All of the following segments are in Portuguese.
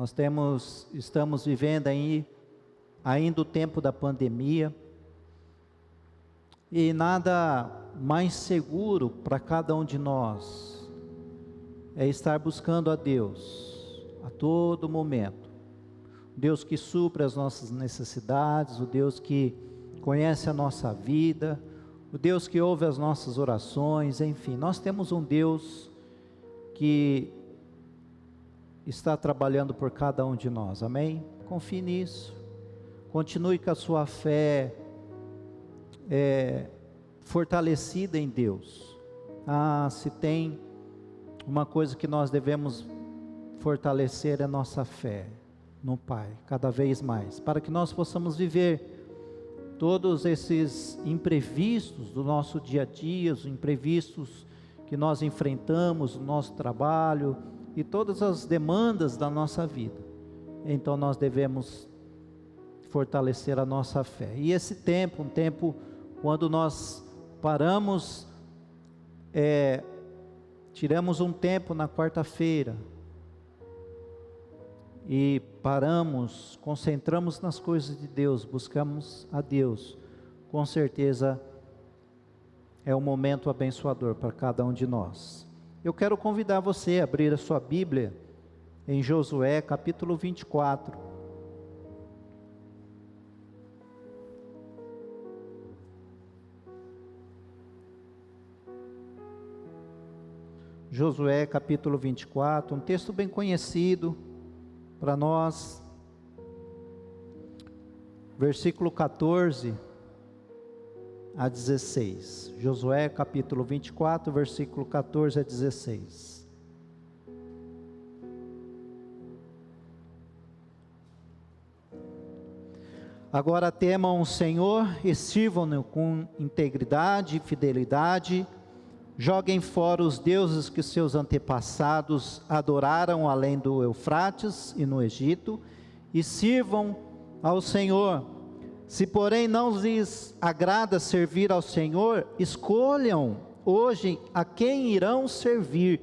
Estamos vivendo aí ainda o tempo da pandemia, e nada mais seguro para cada um de nós é estar buscando a Deus a todo momento. O Deus que supre as nossas necessidades, o Deus que conhece a nossa vida, o Deus que ouve as nossas orações, enfim, nós temos um Deus que está trabalhando por cada um de nós, amém? Confie nisso, continue com a sua fé fortalecida em Deus. Se tem uma coisa que nós devemos fortalecer, é a nossa fé no Pai, cada vez mais, para que nós possamos viver todos esses imprevistos do nosso dia a dia, os imprevistos que nós enfrentamos no nosso trabalho e todas as demandas da nossa vida. Então nós devemos fortalecer a nossa fé. E esse tempo, um tempo quando nós paramos, tiramos um tempo na quarta-feira e paramos, concentramos nas coisas de Deus, buscamos a Deus, com certeza é um momento abençoador para cada um de nós. Eu quero convidar você a abrir a sua Bíblia em Josué capítulo 24. Josué capítulo 24, um texto bem conhecido para nós, versículo 14 a 16, Josué capítulo 24, versículo 14 a 16. Agora temam o Senhor e sirvam-no com integridade e fidelidade, joguem fora os deuses que seus antepassados adoraram além do Eufrates e no Egito, e sirvam ao Senhor. Se porém não lhes agrada servir ao Senhor, escolham hoje a quem irão servir,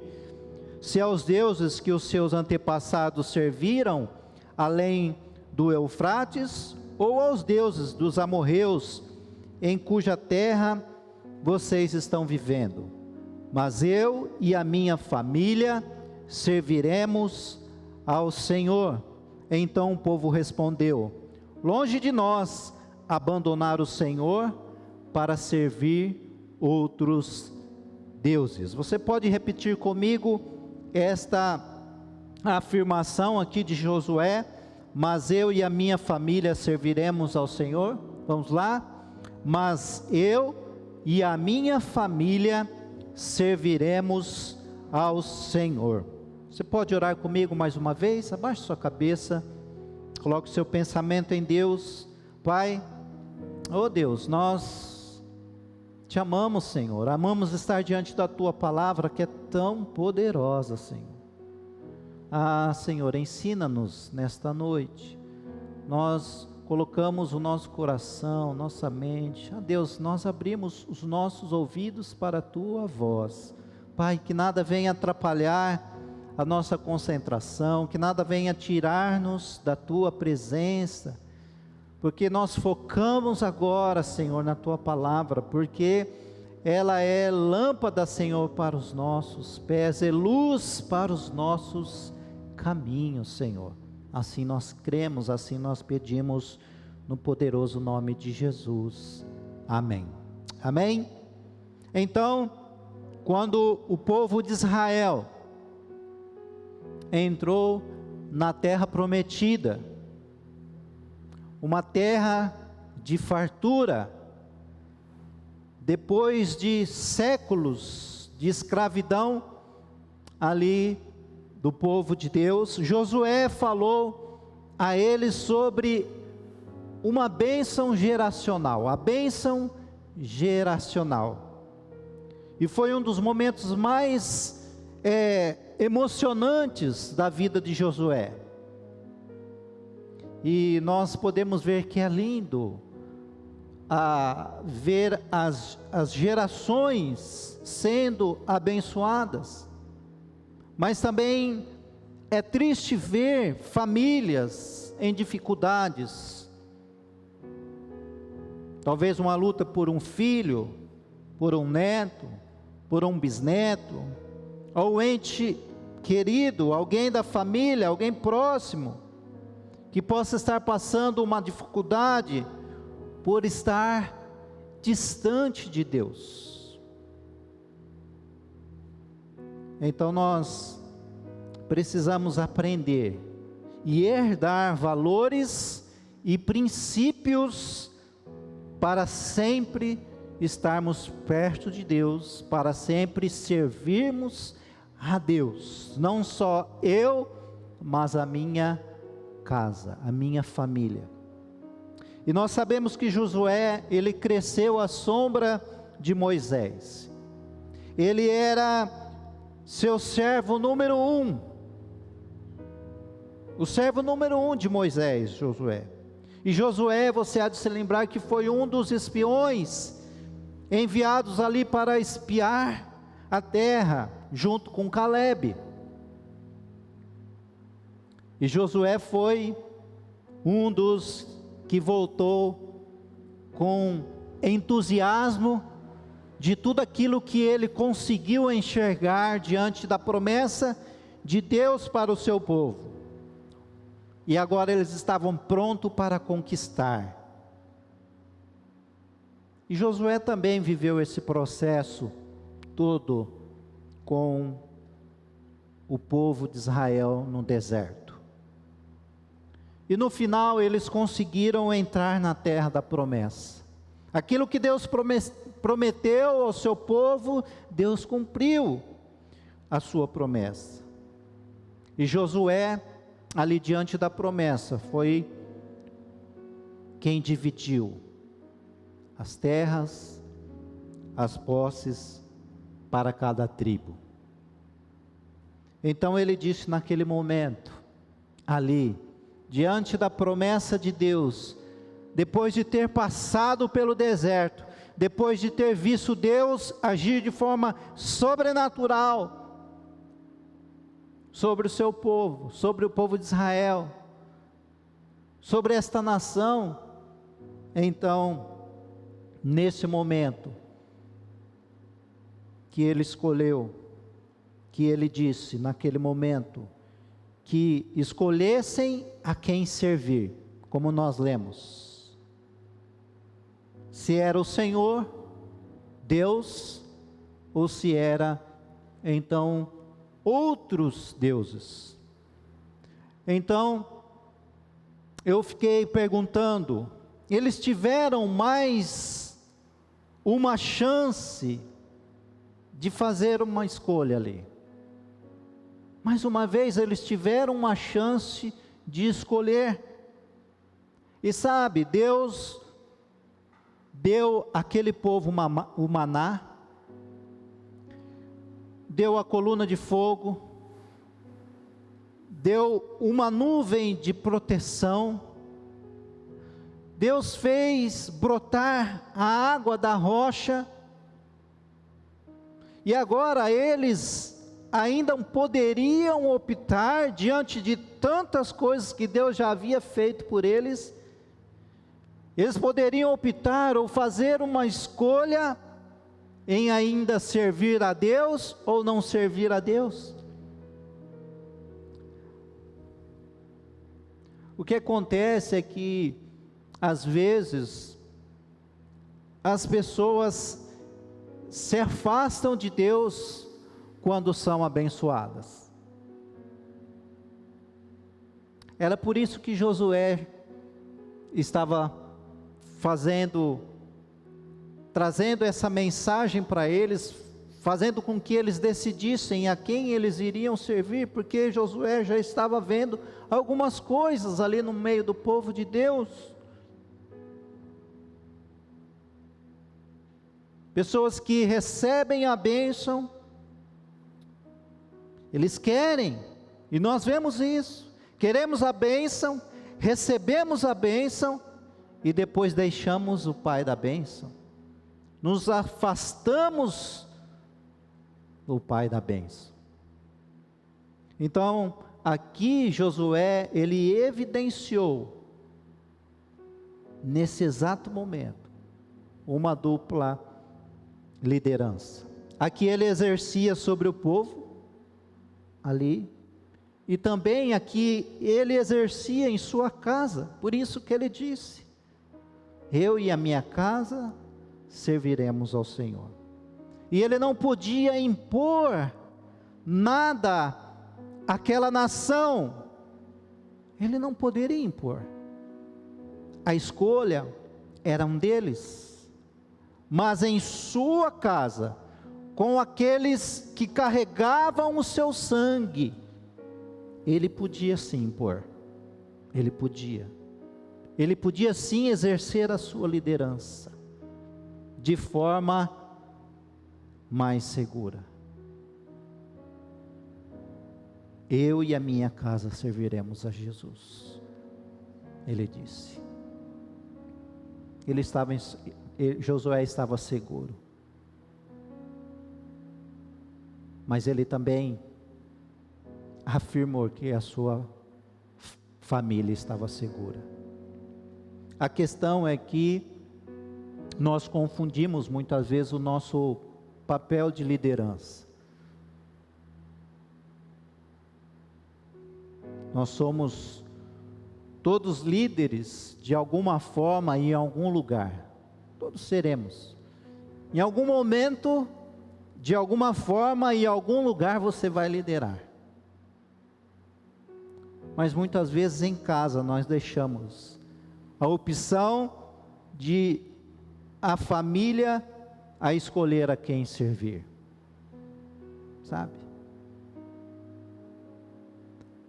se aos deuses que os seus antepassados serviram além do Eufrates, ou aos deuses dos amorreus em cuja terra vocês estão vivendo. Mas eu e a minha família serviremos ao Senhor. Então o povo respondeu: longe de nós abandonar o Senhor para servir outros deuses. Você pode repetir comigo esta afirmação aqui de Josué: mas eu e a minha família serviremos ao Senhor? Vamos lá? Mas eu e a minha família serviremos ao Senhor. Você pode orar comigo mais uma vez? Abaixe sua cabeça, coloque seu pensamento em Deus. Pai, oh Deus, nós te amamos, Senhor, amamos estar diante da tua palavra que é tão poderosa, Senhor. Senhor, ensina-nos nesta noite. Nós colocamos o nosso coração, nossa mente, Deus, nós abrimos os nossos ouvidos para a tua voz. Pai, que nada venha atrapalhar a nossa concentração, que nada venha tirar-nos da tua presença, porque nós focamos agora, Senhor, na tua palavra, porque ela é lâmpada, Senhor, para os nossos pés, é luz para os nossos caminhos, Senhor. Assim nós cremos, assim nós pedimos, no poderoso nome de Jesus, amém. Amém? Então, quando o povo de Israel entrou na terra prometida, uma terra de fartura, depois de séculos de escravidão ali do povo de Deus, Josué falou a eles sobre uma bênção geracional, a bênção geracional, e foi um dos momentos mais emocionantes da vida de Josué, e nós podemos ver que é lindo ver as gerações sendo abençoadas, mas também É triste ver famílias em dificuldades, talvez uma luta por um filho, por um neto, por um bisneto, ou ente querido, alguém da família, alguém próximo, que possa estar passando uma dificuldade por estar distante de Deus. Então nós precisamos aprender e herdar valores e princípios para sempre estarmos perto de Deus, para sempre servirmos a Deus, não só eu, mas a minha casa, a minha família. E nós sabemos que Josué, ele cresceu à sombra de Moisés, ele era seu servo número 1, o servo número 1 de Moisés, Josué. E Josué, você há de se lembrar que foi um dos espiões enviados ali para espiar a terra, junto com Calebe. E Josué foi um dos que voltou com entusiasmo de tudo aquilo que ele conseguiu enxergar diante da promessa de Deus para o seu povo. E agora eles estavam prontos para conquistar. E Josué também viveu esse processo todo com o povo de Israel no deserto. E no final eles conseguiram entrar na terra da promessa. Aquilo que Deus prometeu ao seu povo, Deus cumpriu a sua promessa. E Josué, ali diante da promessa, foi quem dividiu as terras, as posses para cada tribo. Então ele disse naquele momento, ali, diante da promessa de Deus, depois de ter passado pelo deserto, depois de ter visto Deus agir de forma sobrenatural sobre o seu povo, sobre o povo de Israel, sobre esta nação, então, nesse momento, que ele escolheu, que ele disse naquele momento, que escolhessem a quem servir, como nós lemos, se era o Senhor, Deus, ou se era, então, outros deuses. Então, eu fiquei perguntando, eles tiveram mais uma chance de fazer uma escolha ali. Mais uma vez eles tiveram uma chance de escolher. E sabe, Deus deu àquele povo o maná, deu a coluna de fogo, deu uma nuvem de proteção, Deus fez brotar a água da rocha, e agora eles ainda poderiam optar, diante de tantas coisas que Deus já havia feito por eles, eles poderiam optar ou fazer uma escolha em ainda servir a Deus ou não servir a Deus. O que acontece é que, às vezes, as pessoas se afastam de Deus quando são abençoadas. Era por isso que Josué estava trazendo essa mensagem para eles, fazendo com que eles decidissem a quem eles iriam servir, porque Josué já estava vendo algumas coisas ali no meio do povo de Deus. Pessoas que recebem a bênção, eles querem, e nós vemos isso, queremos a bênção, recebemos a bênção, e depois deixamos o Pai da bênção, nos afastamos do Pai da bênção. Então, aqui Josué, ele evidenciou, nesse exato momento, uma dupla liderança. Aqui ele exercia sobre o povo, ali, e também aqui ele exercia em sua casa. Por isso que ele disse: eu e a minha casa serviremos ao Senhor. E ele não podia impor nada àquela nação, ele não poderia impor. A escolha era um deles, mas em sua casa, com aqueles que carregavam o seu sangue, ele podia sim impor, ele podia sim exercer a sua liderança, de forma mais segura. Eu e a minha casa serviremos a Jesus, ele disse. Josué estava seguro, mas ele também afirmou que a sua família estava segura. A questão é que nós confundimos muitas vezes o nosso papel de liderança. Nós somos todos líderes de alguma forma em algum lugar. Todos seremos. Em algum momento, de alguma forma, em algum lugar você vai liderar. Mas muitas vezes em casa nós deixamos a opção de a família a escolher a quem servir. Sabe?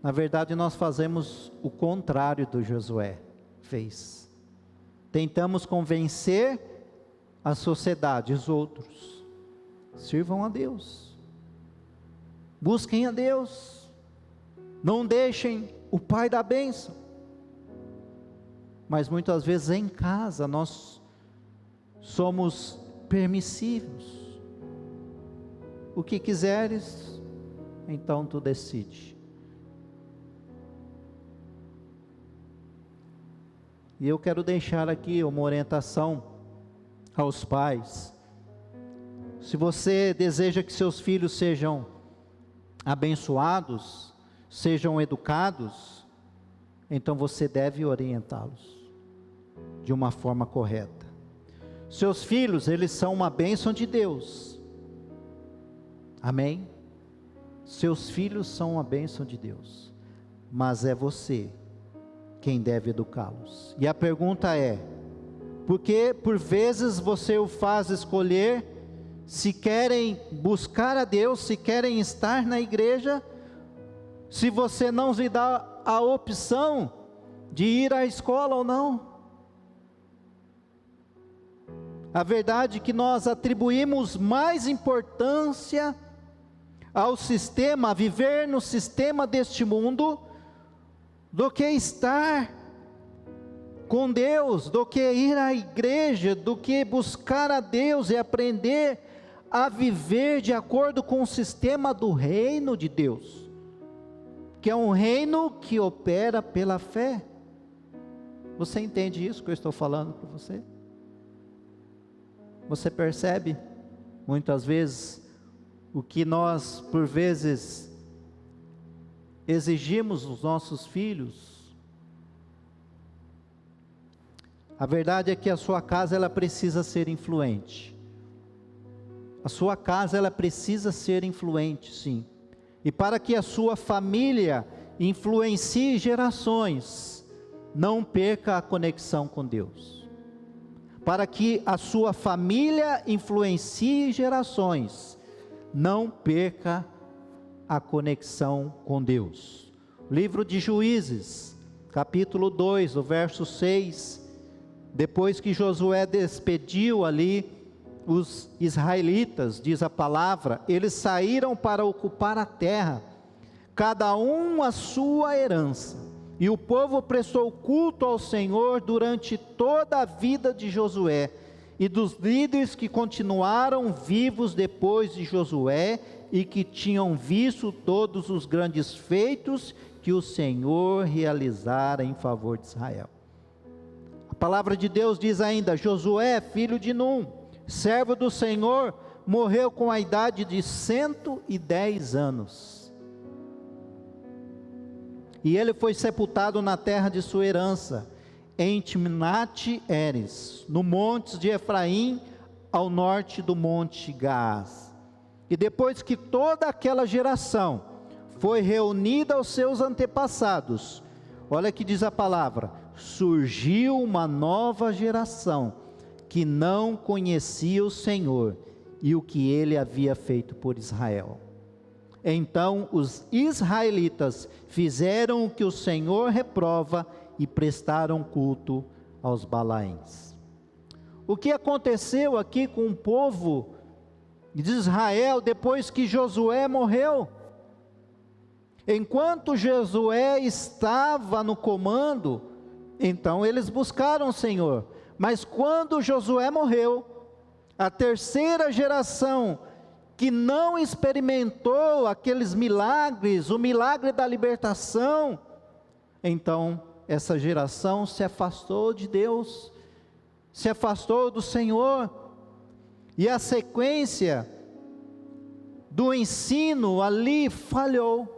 Na verdade nós fazemos o contrário do Josué fez. Tentamos convencer a sociedade, os outros. Sirvam a Deus. Busquem a Deus. Não deixem o Pai da bênção. Mas muitas vezes em casa nós somos permissivos. O que quiseres, então tu decide. E eu quero deixar aqui uma orientação aos pais. Se você deseja que seus filhos sejam abençoados, sejam educados, então você deve orientá-los de uma forma correta. Seus filhos, eles são uma bênção de Deus. Amém? Seus filhos são uma bênção de Deus, mas é você quem deve educá-los. E a pergunta é: por que por vezes você o faz escolher se querem buscar a Deus, se querem estar na igreja, se você não lhe dá a opção de ir à escola ou não? A verdade é que nós atribuímos mais importância ao sistema, a viver no sistema deste mundo, do que estar com Deus, do que ir à igreja, do que buscar a Deus e aprender a viver de acordo com o sistema do reino de Deus, que é um reino que opera pela fé. Você entende isso que eu estou falando para você? Você percebe, muitas vezes, o que nós, por vezes, exigimos dos nossos filhos? A verdade é que a sua casa, ela precisa ser influente. A sua casa, ela precisa ser influente, sim. E para que a sua família influencie gerações, não perca a conexão com Deus. Para que a sua família influencie gerações, não perca a conexão com Deus. Livro de Juízes, capítulo 2, o verso 6, depois que Josué despediu ali os israelitas, diz a palavra, eles saíram para ocupar a terra, cada um a sua herança. E o povo prestou culto ao Senhor durante toda a vida de Josué e dos líderes que continuaram vivos depois de Josué e que tinham visto todos os grandes feitos que o Senhor realizara em favor de Israel. A palavra de Deus diz ainda: Josué, filho de Num, servo do Senhor, morreu com a idade de 110 anos. E ele foi sepultado na terra de sua herança, em Timnat-Heres, no monte de Efraim, ao norte do monte Gaás. E depois que toda aquela geração foi reunida aos seus antepassados, olha que diz a palavra: surgiu uma nova geração, que não conhecia o Senhor, e o que ele havia feito por Israel. Então os israelitas fizeram o que o Senhor reprova, e prestaram culto aos Balaíns. O que aconteceu aqui com o povo de Israel depois que Josué morreu? Enquanto Josué estava no comando, então eles buscaram o Senhor, mas quando Josué morreu, a terceira geração que não experimentou aqueles milagres, o milagre da libertação, então essa geração se afastou de Deus, se afastou do Senhor, e a sequência do ensino ali falhou.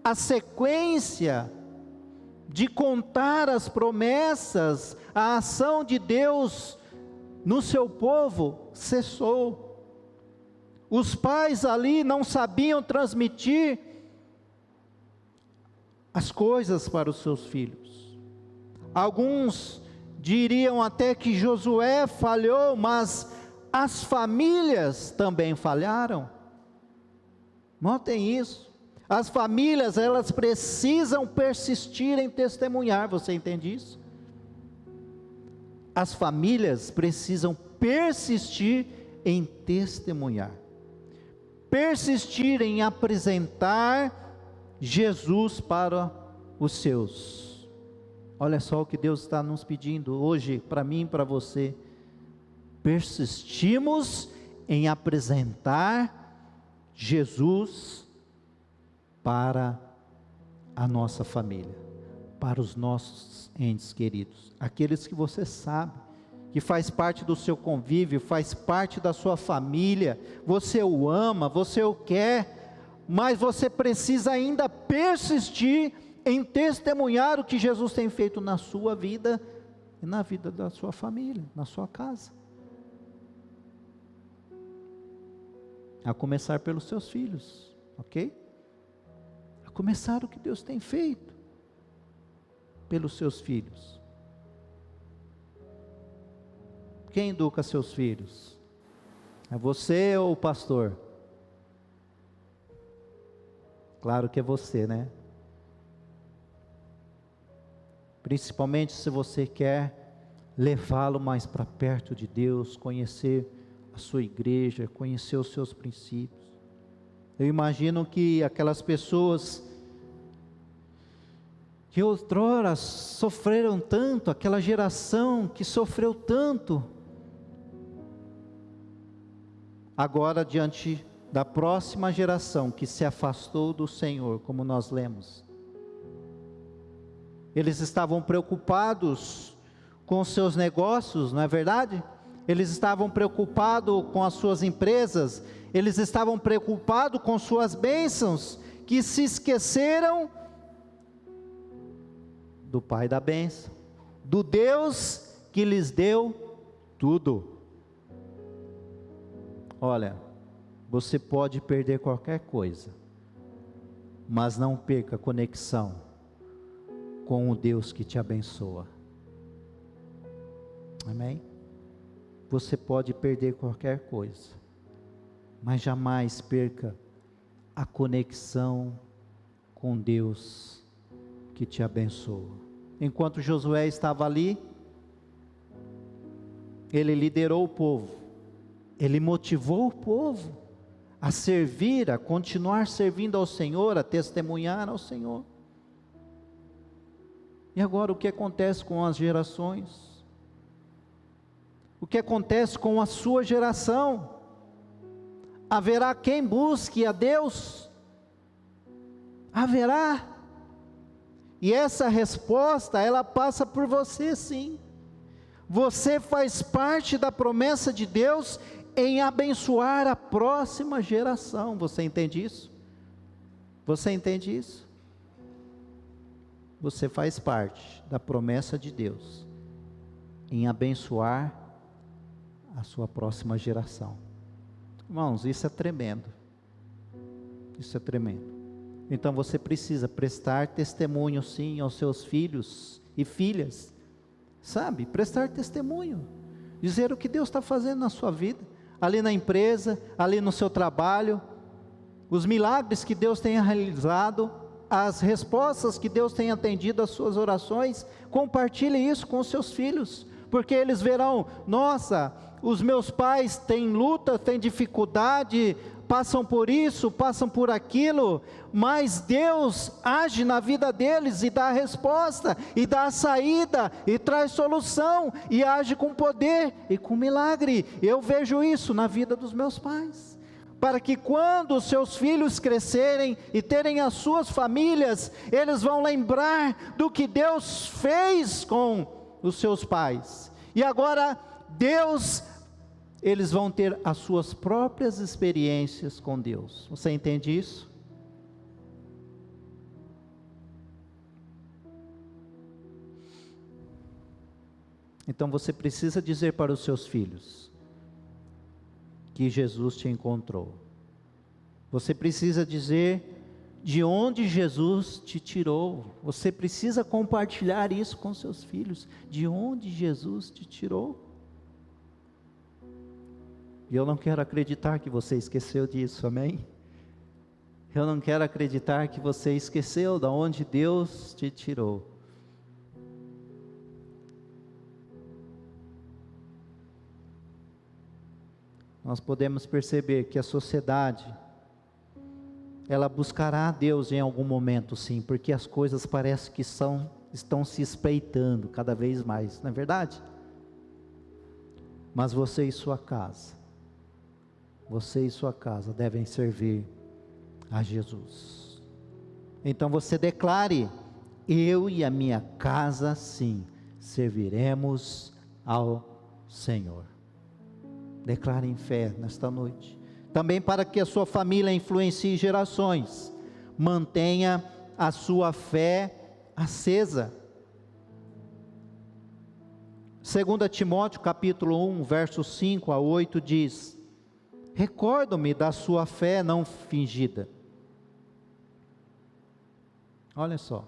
A sequência de contar as promessas, a ação de Deus no seu povo cessou. Os pais ali não sabiam transmitir as coisas para os seus filhos. Alguns diriam até que Josué falhou, mas as famílias também falharam. Notem isso. As famílias, elas precisam persistir em testemunhar. Você entende isso? As famílias precisam persistir em testemunhar, persistir em apresentar Jesus para os seus. Olha só o que Deus está nos pedindo hoje, para mim e para você. Persistimos em apresentar Jesus para a nossa família, para os nossos entes queridos, aqueles que você sabe, que faz parte do seu convívio, faz parte da sua família, você o ama, você o quer, mas você precisa ainda persistir em testemunhar o que Jesus tem feito na sua vida e na vida da sua família, na sua casa. A começar pelos seus filhos, ok? A começar o que Deus tem feito pelos seus filhos. Quem educa seus filhos? É você ou o pastor? Claro que é você, né? Principalmente se você quer levá-lo mais para perto de Deus, conhecer a sua igreja, conhecer os seus princípios. Eu imagino que aquelas pessoas que outrora sofreram tanto, aquela geração que sofreu tanto, agora diante da próxima geração que se afastou do Senhor, como nós lemos, eles estavam preocupados com os seus negócios, não é verdade? Eles estavam preocupados com as suas empresas, eles estavam preocupados com suas bênçãos, que se esqueceram do Pai da bênção, do Deus que lhes deu tudo. Olha, você pode perder qualquer coisa, mas não perca a conexão com o Deus que te abençoa. Amém? Você pode perder qualquer coisa, mas jamais perca a conexão com Deus que te abençoa. Enquanto Josué estava ali, ele liderou o povo, ele motivou o povo a servir, a continuar servindo ao Senhor, a testemunhar ao Senhor. E agora o que acontece com as gerações? O que acontece com a sua geração? Haverá quem busque a Deus? Haverá. E essa resposta, ela passa por você sim. Você faz parte da promessa de Deus em abençoar a próxima geração. Você entende isso? Você entende isso? Você faz parte da promessa de Deus em abençoar a sua próxima geração. Irmãos, isso é tremendo. Isso é tremendo. Então você precisa prestar testemunho sim aos seus filhos e filhas. Sabe, prestar testemunho, dizer o que Deus está fazendo na sua vida, ali na empresa, ali no seu trabalho, os milagres que Deus tem realizado, as respostas que Deus tem atendido às suas orações. Compartilhe isso com os seus filhos, porque eles verão: nossa, os meus pais têm luta, têm dificuldade, passam por isso, passam por aquilo, mas Deus age na vida deles e dá a resposta, e dá a saída, e traz solução, e age com poder e com milagre. Eu vejo isso na vida dos meus pais, para que quando os seus filhos crescerem e terem as suas famílias, eles vão lembrar do que Deus fez com os seus pais, e agora eles vão ter as suas próprias experiências com Deus. Você entende isso? Então você precisa dizer para os seus filhos que Jesus te encontrou. Você precisa dizer de onde Jesus te tirou. Você precisa compartilhar isso com seus filhos, de onde Jesus te tirou. E eu não quero acreditar que você esqueceu disso, amém? Eu não quero acreditar que você esqueceu de onde Deus te tirou. Nós podemos perceber que a sociedade, ela buscará a Deus em algum momento sim, porque as coisas parecem que estão se espreitando cada vez mais, não é verdade? Mas você e sua casa devem servir a Jesus. Então você declare: eu e a minha casa sim, serviremos ao Senhor. Declare em fé nesta noite. Também para que a sua família influencie gerações, mantenha a sua fé acesa. 2 Timóteo capítulo 1, versos 5 a 8 diz: recordo-me da sua fé não fingida. Olha só.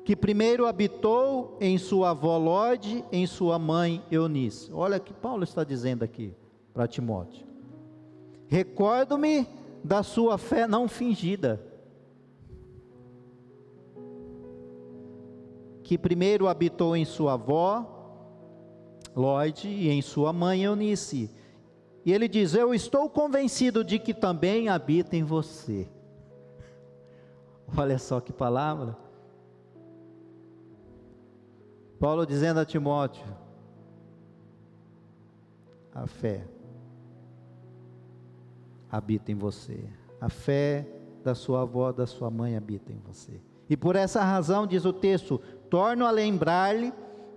Que primeiro habitou em sua avó Lóide, em sua mãe Eunice. Olha o que Paulo está dizendo aqui para Timóteo. Recordo-me da sua fé não fingida. Que primeiro habitou em sua avó Lóide e em sua mãe Eunice. E ele diz: eu estou convencido de que também habita em você. Olha só que palavra. Paulo dizendo a Timóteo: a fé habita em você. A fé da sua avó, da sua mãe habita em você. E por essa razão, diz o texto, torno a lembrar-lhe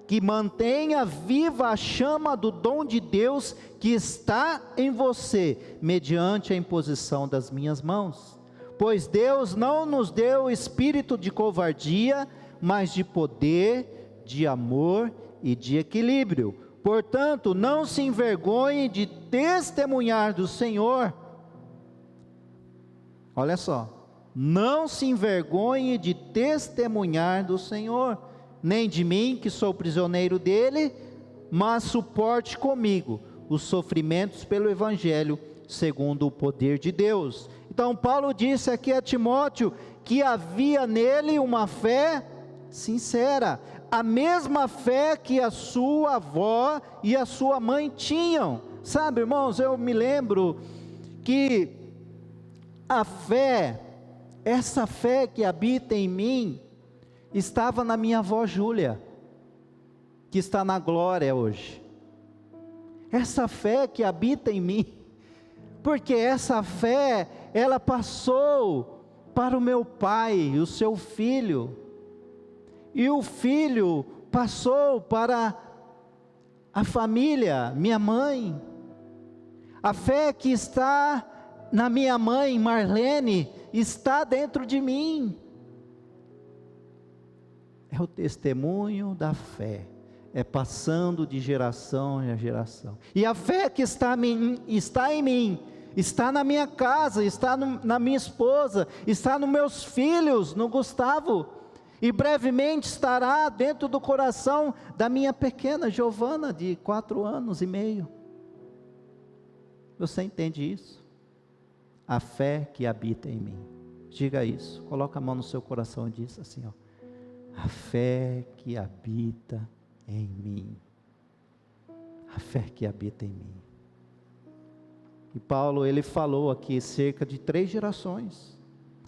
que mantenha viva a chama do dom de Deus que está em você, mediante a imposição das minhas mãos. Pois Deus não nos deu espírito de covardia, mas de poder, de amor e de equilíbrio. Portanto, não se envergonhe de testemunhar do Senhor. Olha só, não se envergonhe de testemunhar do Senhor, nem de mim, que sou prisioneiro dele, mas suporte comigo os sofrimentos pelo Evangelho, segundo o poder de Deus. Então Paulo disse aqui a Timóteo, que havia nele uma fé sincera, a mesma fé que a sua avó e a sua mãe tinham. Sabe, irmãos, eu me lembro que a fé, essa fé que habita em mim, estava na minha avó Júlia, que está na glória hoje. Essa fé que habita em mim, porque essa fé, ela passou para o meu pai, o seu filho, e o filho passou para a família, minha mãe. A fé que está na minha mãe, Marlene, está dentro de mim. É o testemunho da fé, é passando de geração em geração. E a fé que está em mim, está na minha casa, está na minha esposa, está nos meus filhos, no Gustavo, e brevemente estará dentro do coração da minha pequena Giovana, de 4 anos e meio. Você entende isso? A fé que habita em mim. Diga isso, coloca a mão no seu coração e diz assim, ó: a fé que habita em mim. A fé que habita em mim. E Paulo, ele falou aqui cerca de 3 gerações.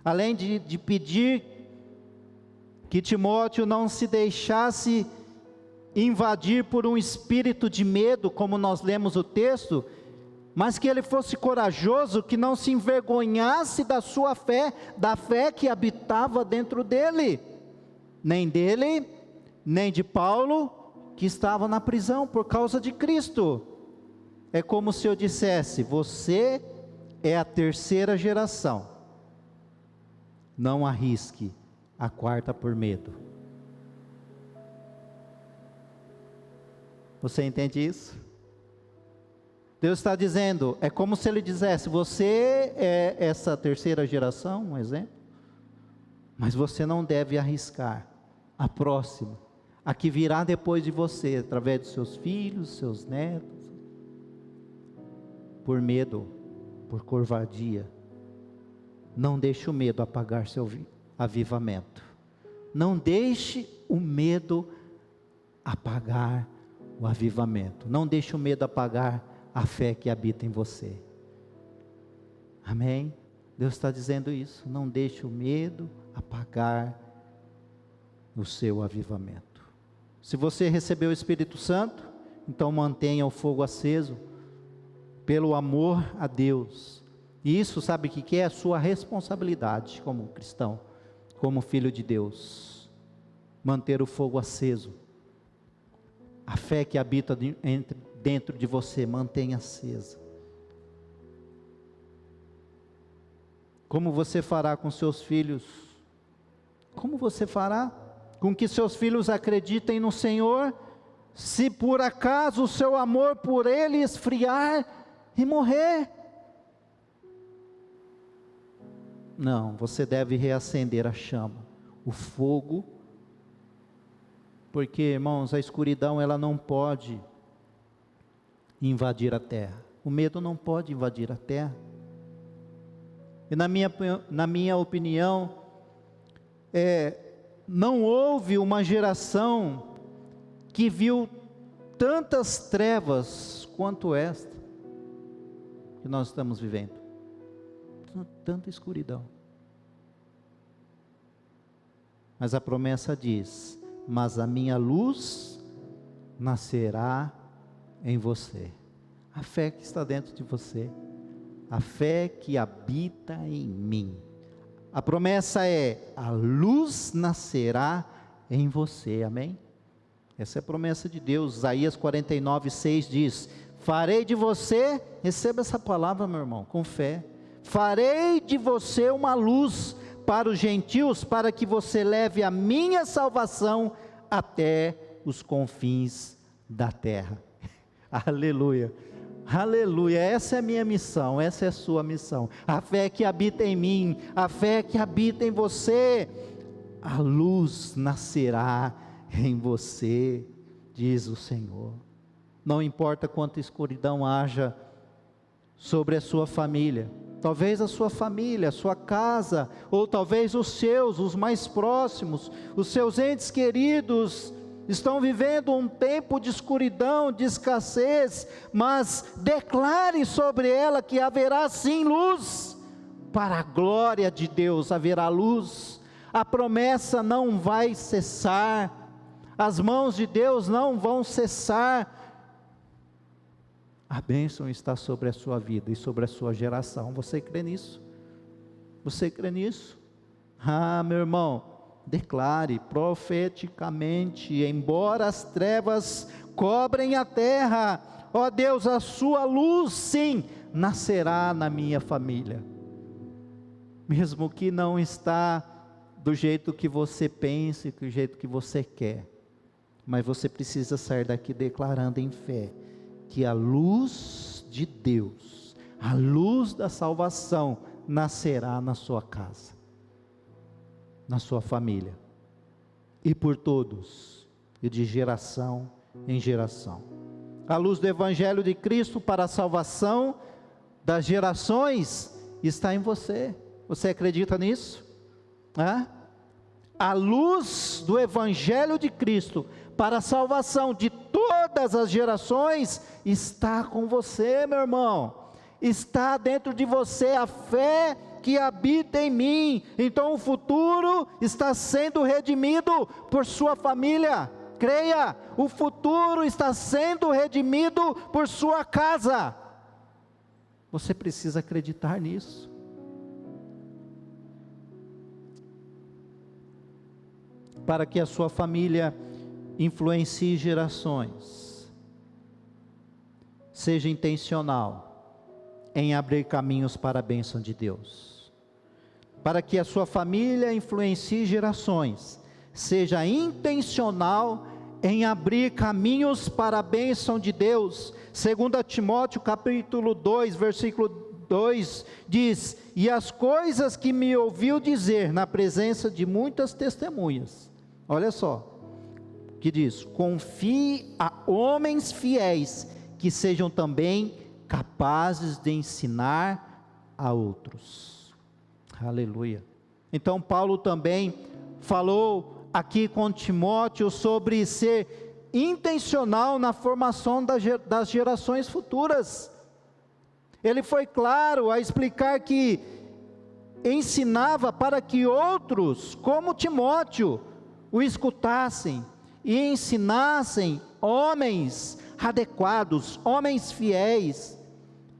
Além de pedir que Timóteo não se deixasse invadir por um espírito de medo, como nós lemos o texto, mas que ele fosse corajoso, que não se envergonhasse da sua fé, da fé que habitava dentro dele, nem dele, nem de Paulo, que estava na prisão por causa de Cristo. É como se eu dissesse: você é a 3ª geração, não arrisque a 4ª por medo. Você entende isso? Deus está dizendo, é como se Ele dissesse: você é essa 3ª geração, um exemplo, mas você não deve arriscar a próxima, a que virá depois de você, através dos seus filhos, seus netos, por medo, por covardia. Não deixe o medo apagar seu avivamento. Não deixe o medo apagar o avivamento. Não deixe o medo apagar a fé que habita em você. Amém? Deus está dizendo isso. Não deixe o medo apagar o seu avivamento. Se você recebeu o Espírito Santo, então mantenha o fogo aceso pelo amor a Deus. E isso, sabe o que é? A sua responsabilidade como cristão, como filho de Deus. Manter o fogo aceso. A fé que habita dentro de você, mantenha acesa. Como você fará com seus filhos? Como você fará com que seus filhos acreditem no Senhor, se por acaso o seu amor por Ele esfriar e morrer? Não, você deve reacender a chama, o fogo, porque, irmãos, a escuridão, ela não pode invadir a terra, o medo não pode invadir a terra. E na minha opinião, não houve uma geração que viu tantas trevas quanto esta que nós estamos vivendo. Tanta escuridão. Mas a promessa diz: mas a minha luz nascerá em você. A fé que está dentro de você, a fé que habita em mim. A promessa é: a luz nascerá em você, amém? Essa é a promessa de Deus. Isaías 49:6 diz: farei de você, receba essa palavra, meu irmão, com fé, farei de você uma luz para os gentios, para que você leve a minha salvação até os confins da terra. Aleluia. Aleluia, essa é a minha missão, essa é a sua missão. A fé que habita em mim, a fé que habita em você, a luz nascerá em você, diz o Senhor. Não importa quanta escuridão haja sobre a sua família, talvez a sua família, a sua casa, ou talvez os seus, os mais próximos, os seus entes queridos, estão vivendo um tempo de escuridão, de escassez, mas declare sobre ela que haverá sim luz, para a glória de Deus haverá luz, a promessa não vai cessar, as mãos de Deus não vão cessar, A bênção está sobre a sua vida e sobre a sua geração. Você crê nisso? Você crê nisso? Ah, meu irmão, declare profeticamente: embora as trevas cobrem a terra, ó Deus, a sua luz sim nascerá na minha família. Mesmo que não está do jeito que você pensa, do jeito que você quer, mas você precisa sair daqui declarando em fé que a luz de Deus, a luz da salvação nascerá na sua casa, na sua família, e por todos, e de geração em geração. A luz do Evangelho de Cristo para a salvação das gerações está em você. Você acredita nisso? A luz do Evangelho de Cristo para a salvação de todas as gerações está com você, meu irmão. Está dentro de você a fé que habita em mim. Então o futuro está sendo redimido por sua família. Creia, o futuro está sendo redimido por sua casa. Você precisa acreditar nisso. Para que a sua família influencie gerações, seja intencional em abrir caminhos para a bênção de Deus. Para que a sua família influencie gerações, seja intencional em abrir caminhos para a bênção de Deus. 2 Timóteo capítulo 2, versículo 2 diz: e as coisas que me ouviu dizer na presença de muitas testemunhas. Olha só, que diz: confie a homens fiéis, que sejam também capazes de ensinar a outros. Aleluia. Então Paulo também falou aqui com Timóteo sobre ser intencional na formação das gerações futuras. Ele foi claro a explicar que ensinava para que outros, como Timóteo, o escutassem e ensinassem homens adequados, homens fiéis,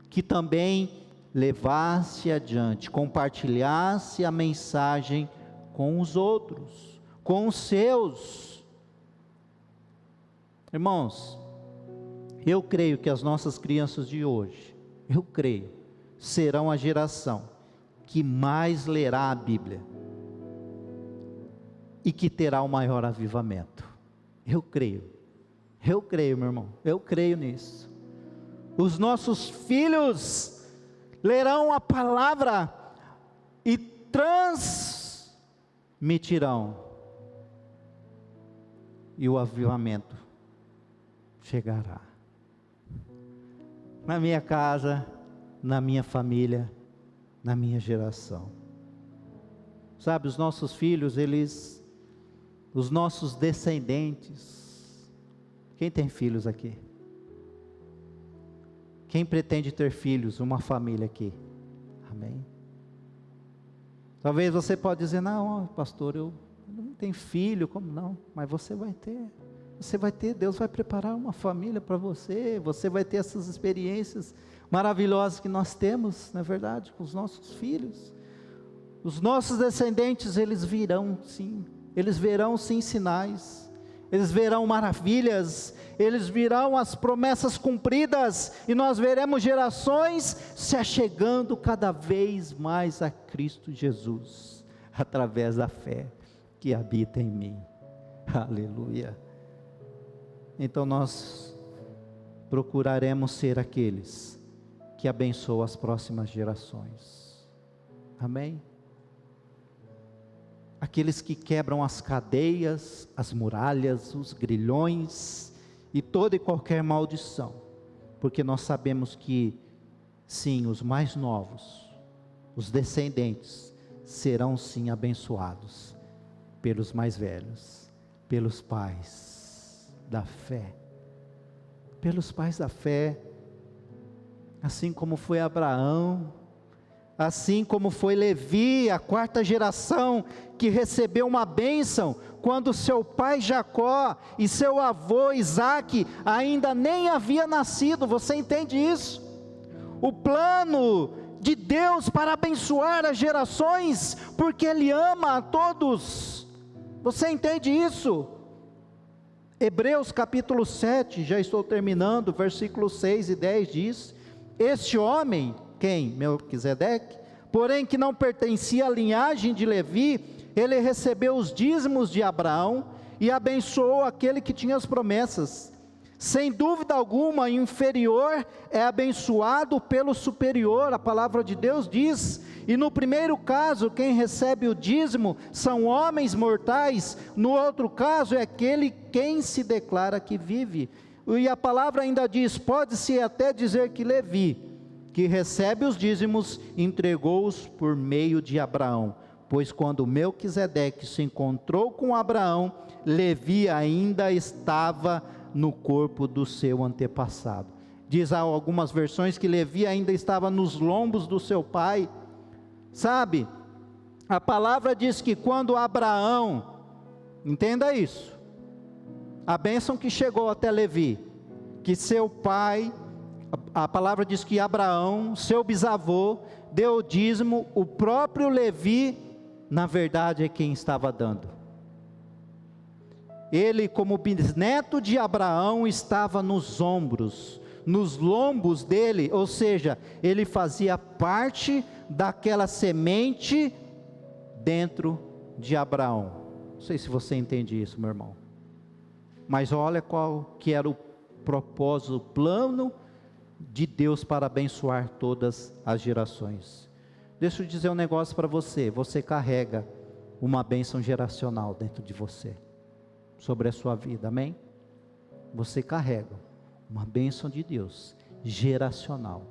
que também levasse adiante, compartilhasse a mensagem com os outros, com os seus. Irmãos, eu creio que as nossas crianças de hoje, eu creio, serão a geração que mais lerá a Bíblia e que terá o maior avivamento. Eu creio, meu irmão, eu creio nisso. Os nossos filhos lerão a palavra e transmitirão, e o avivamento chegará na minha casa, na minha família, na minha geração. Sabe, os nossos filhos, os nossos descendentes. Quem tem filhos aqui? Quem pretende ter filhos? Uma família aqui. Amém? Talvez você pode dizer: não, pastor, eu não tenho filho. Como não? Mas você vai ter. Você vai ter. Deus vai preparar uma família para você. Você vai ter essas experiências maravilhosas que nós temos, não é verdade? Com os nossos filhos. Os nossos descendentes, eles virão sim. Eles verão sim sinais, eles verão maravilhas, eles verão as promessas cumpridas, e nós veremos gerações se achegando cada vez mais a Cristo Jesus, através da fé que habita em mim. Aleluia. Então nós procuraremos ser aqueles que abençoam as próximas gerações. Amém? Aqueles que quebram as cadeias, as muralhas, os grilhões e toda e qualquer maldição, porque nós sabemos que sim, os mais novos, os descendentes, serão sim abençoados pelos mais velhos, pelos pais da fé, assim como foi Abraão, assim como foi Levi, a quarta geração, que recebeu uma bênção, quando seu pai Jacó e seu avô Isaque ainda nem havia nascido. Você entende isso? O plano de Deus para abençoar as gerações, porque Ele ama a todos. Você entende isso? Hebreus capítulo 7, já estou terminando, versículos 6 e 10 diz: este homem, quem? Melquisedeque, porém que não pertencia à linhagem de Levi, ele recebeu os dízimos de Abraão e abençoou aquele que tinha as promessas. Sem dúvida alguma, o inferior é abençoado pelo superior, a palavra de Deus diz. E no primeiro caso, quem recebe o dízimo são homens mortais, no outro caso é aquele quem se declara que vive. E a palavra ainda diz, pode-se até dizer que Levi, que recebe os dízimos, entregou-os por meio de Abraão, pois quando Melquisedeque se encontrou com Abraão, Levi ainda estava no corpo do seu antepassado. Diz algumas versões que Levi ainda estava nos lombos do seu pai. Sabe, a palavra diz que quando Abraão, entenda isso, a bênção que chegou até Levi, que seu pai, a palavra diz que Abraão, seu bisavô, deu o dízimo, o próprio Levi, na verdade é quem estava dando. Ele, como bisneto de Abraão, estava nos ombros, nos lombos dele, ou seja, ele fazia parte daquela semente dentro de Abraão. Não sei se você entende isso, meu irmão, mas olha qual que era o propósito, o plano de Deus para abençoar todas as gerações. Deixa eu dizer um negócio para você, você carrega uma bênção geracional dentro de você, sobre a sua vida, amém? Você carrega uma bênção de Deus, geracional,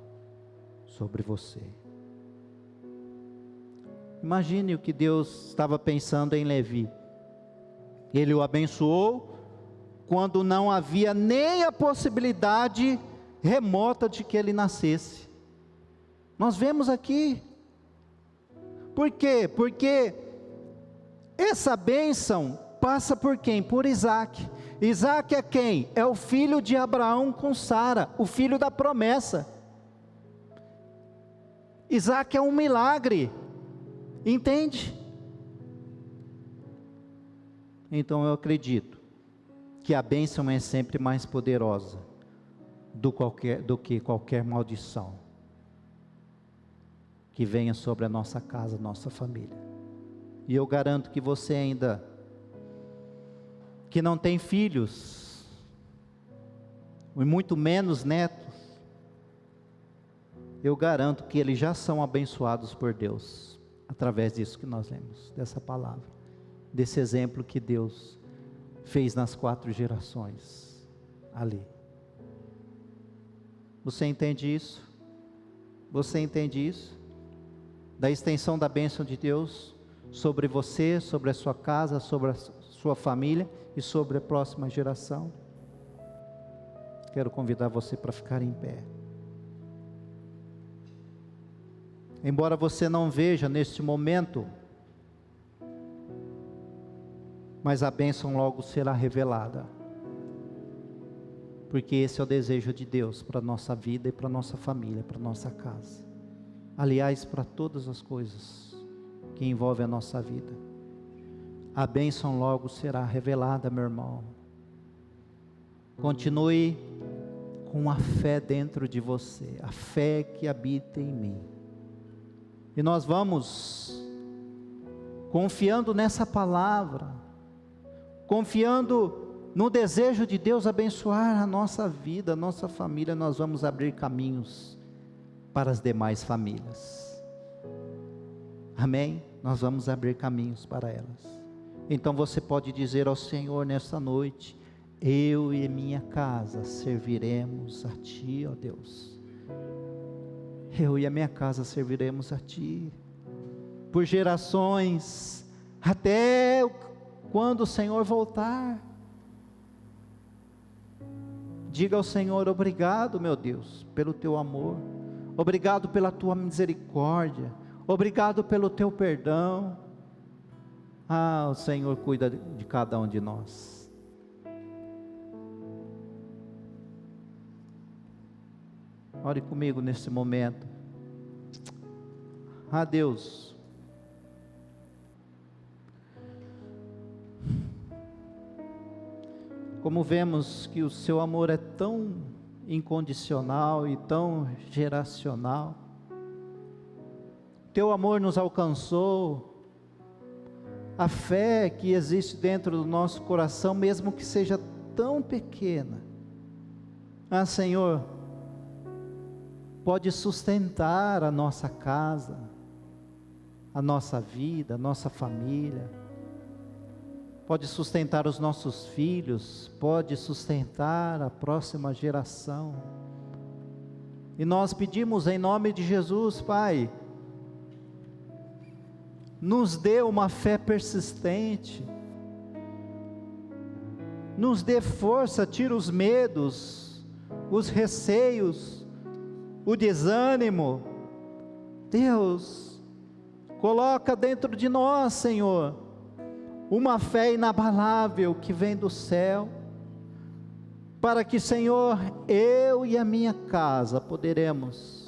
sobre você. Imagine o que Deus estava pensando em Levi. Ele o abençoou, quando não havia nem a possibilidade remota de que ele nascesse. Nós vemos aqui. Por quê? Porque essa bênção passa por quem? Por Isaque. Isaque é quem? É o filho de Abraão com Sara, o filho da promessa. Isaque é um milagre, entende? Então eu acredito que a bênção é sempre mais poderosa do que qualquer maldição que venha sobre a nossa casa, nossa família. E eu garanto que você ainda que não tem filhos, e muito menos netos, eu garanto que eles já são abençoados por Deus, através disso que nós lemos, dessa palavra, desse exemplo que Deus fez nas 4 gerações, ali. Você entende isso? Você entende isso? Da extensão da bênção de Deus, sobre você, sobre a sua casa, sobre a sua família, e sobre a próxima geração. Quero convidar você para ficar em pé. Embora você não veja neste momento, mas a bênção logo será revelada, porque esse é o desejo de Deus para a nossa vida e para a nossa família, para a nossa casa, aliás, para todas as coisas que envolvem a nossa vida. A bênção logo será revelada, meu irmão. Continue com a fé dentro de você, a fé que habita em mim. E nós vamos confiando nessa palavra, confiando no desejo de Deus abençoar a nossa vida, a nossa família. Nós vamos abrir caminhos para as demais famílias. Amém? Nós vamos abrir caminhos para elas. Então você pode dizer ao Senhor nesta noite: eu e minha casa serviremos a Ti, ó Deus. Eu e a minha casa serviremos a Ti, por gerações, até quando o Senhor voltar. Diga ao Senhor: obrigado, meu Deus, pelo Teu amor. obrigado pela tua misericórdia, obrigado pelo teu perdão. O Senhor cuida de cada um de nós. Ore comigo nesse momento. Deus, como vemos que o seu amor é tão incondicional e tão geracional, teu amor nos alcançou, a fé que existe dentro do nosso coração, mesmo que seja tão pequena, Senhor, pode sustentar a nossa casa, a nossa vida, a nossa família, pode sustentar os nossos filhos, pode sustentar a próxima geração. E nós pedimos em nome de Jesus, Pai, nos dê uma fé persistente, nos dê força, tira os medos, os receios, o desânimo. Deus, coloca dentro de nós, Senhor, uma fé inabalável que vem do céu, para que, Senhor, eu e a minha casa poderemos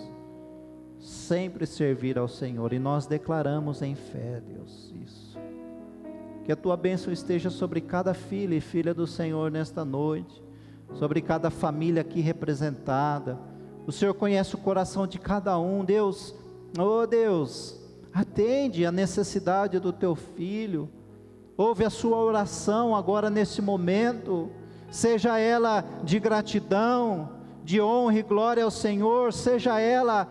sempre servir ao Senhor, e nós declaramos em fé, Deus, isso, que a tua bênção esteja sobre cada filho e filha do Senhor nesta noite, sobre cada família aqui representada. O Senhor conhece o coração de cada um, Deus, Deus, atende a necessidade do teu filho, ouve a sua oração agora nesse momento, seja ela de gratidão, de honra e glória ao Senhor, seja ela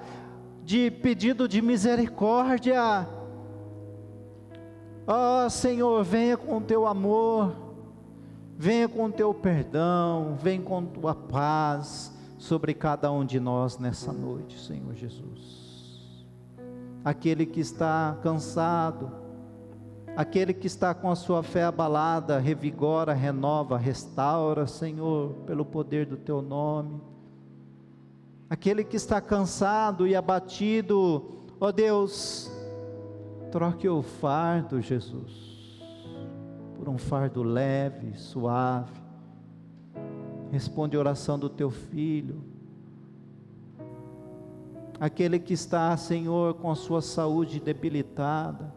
de pedido de misericórdia. Senhor, venha com o teu amor, venha com o teu perdão, venha com tua paz sobre cada um de nós nessa noite, Senhor Jesus. Aquele que está cansado, aquele que está com a sua fé abalada, revigora, renova, restaura, Senhor, pelo poder do teu nome. Aquele que está cansado e abatido, Deus, troque o fardo, Jesus, por um fardo leve, suave. Responde a oração do teu filho. Aquele que está, Senhor, com a sua saúde debilitada,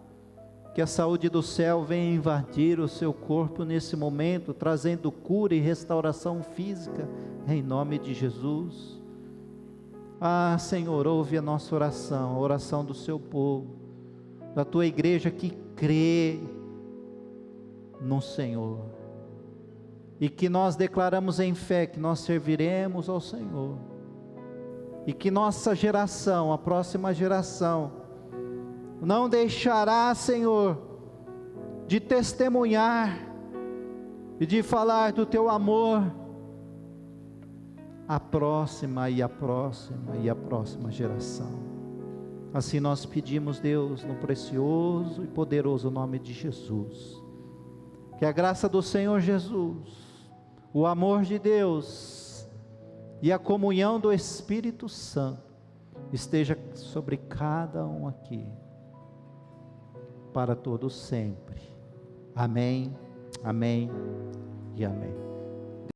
que a saúde do céu venha invadir o seu corpo nesse momento, trazendo cura e restauração física, em nome de Jesus. Senhor, ouve a nossa oração, a oração do seu povo, da tua igreja que crê no Senhor, e que nós declaramos em fé que nós serviremos ao Senhor, e que nossa geração, a próxima geração, não deixará, Senhor, de testemunhar e de falar do teu amor, a próxima e a próxima e a próxima geração. Assim nós pedimos, Deus, no precioso e poderoso nome de Jesus, que a graça do Senhor Jesus, o amor de Deus e a comunhão do Espírito Santo esteja sobre cada um aqui, para todos sempre. Amém, amém e amém.